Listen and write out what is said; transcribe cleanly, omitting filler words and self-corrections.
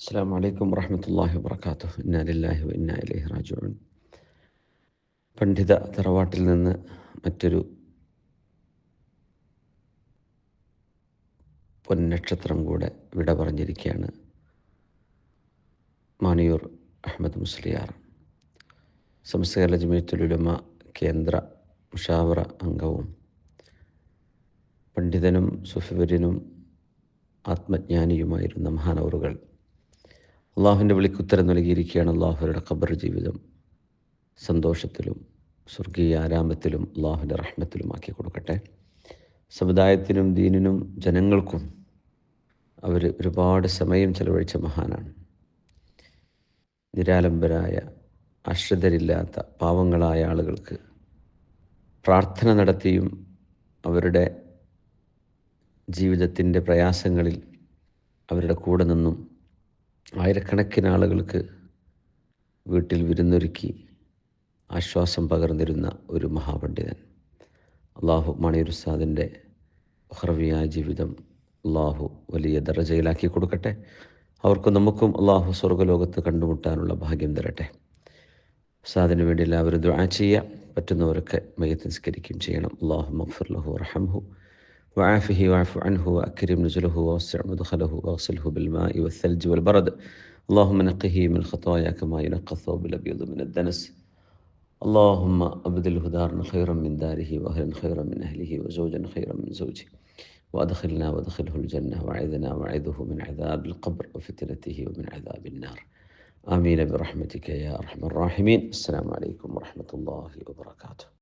അസ്സലാമു അലൈക്കും വറഹ്മത്തുള്ളാഹി വബറകാതുഹു. ഇന്നാ ലില്ലാഹി വ ഇന്നാ ഇലൈഹി റാജിഊൻ. പണ്ഡിത തറവാട്ടിൽ നിന്ന് മറ്റൊരു പൊന്നക്ഷത്രം കൂടെ വിട പറഞ്ഞിരിക്കുകയാണ്. മാണിയൂർ അഹമ്മദ് മുസ്ലിയാർ, സമസ്ത കേരള ജമിയത്തുൽ ഉലമ കേന്ദ്ര മുഷാവറ അംഗവും പണ്ഡിതനും സുഫിവര്യനും ആത്മജ്ഞാനിയുമായിരുന്ന മഹാനവറുകൾ അള്ളാഹുവിൻ്റെ വിളിക്കുത്തരം നൽകിയിരിക്കുകയാണ്. അള്ളാഹുരുടെ ഖബർ ജീവിതം സന്തോഷത്തിലും സ്വർഗീയ ആരാമത്തിലും അള്ളാഹുവിൻ്റെ റഹ്മത്തിലുമാക്കി കൊടുക്കട്ടെ. സമുദായത്തിനും ദീനിനും ജനങ്ങൾക്കും അവർ ഒരുപാട് സമയം ചെലവഴിച്ച മഹാനാണ്. നിരാലംബരായ ആശ്രിതരില്ലാത്ത പാവങ്ങളായ ആളുകൾക്ക് പ്രാർത്ഥന നടത്തിയും അവരുടെ ജീവിതത്തിൻ്റെ പ്രയാസങ്ങളിൽ അവരുടെ കൂടെ നിന്നും ആയിരക്കണക്കിന് ആളുകൾക്ക് വീട്ടിൽ വിരുന്നൊരുക്കി ആശ്വാസം പകർന്നിരുന്ന ഒരു മഹാപണ്ഡിതൻ. അള്ളാഹു മാണിയൂർ ഉസ്താദിൻ്റെ ഉഖ്റവിയായ ജീവിതം അള്ളാഹു വലിയ ദറജയിലാക്കി കൊടുക്കട്ടെ. അവർക്കും നമുക്കും അള്ളാഹു സ്വർഗ്ഗലോകത്ത് കണ്ടുമുട്ടാനുള്ള ഭാഗ്യം തരട്ടെ. ഉസ്താദിന് വേണ്ടി എല്ലാവരും ദുആ ചെയ്യുക. പറ്റുന്നവരൊക്കെ മയ്യത്ത് നിസ്കരിക്കുകയും ചെയ്യണം. അല്ലാഹു മഗ്ഫിർ ലഹു വറഹംഹു വആഫിഹി വഅഫു അൻഹു വഅക്രിം നുസുലഹു വവസ്സിഅ മദ്ഖലഹു വഗ്സിൽഹു ബിൽമാഇ വസ്സൽജി വൽബറദ്. اللهم نقه من خطايا كما ينقى الثوب الأبيض من الدنس. اللهم أبدله دارا خيرا من داره وأهلا خيرا من أهله وزوجا خيرا من زوجه وأدخلنا وادخله الجنة وعذنا وعذه من عذاب القبر وفتنته ومن عذاب النار. آمين برحمتك يا أرحم الراحمين. السلام عليكم ورحمة الله وبركاته.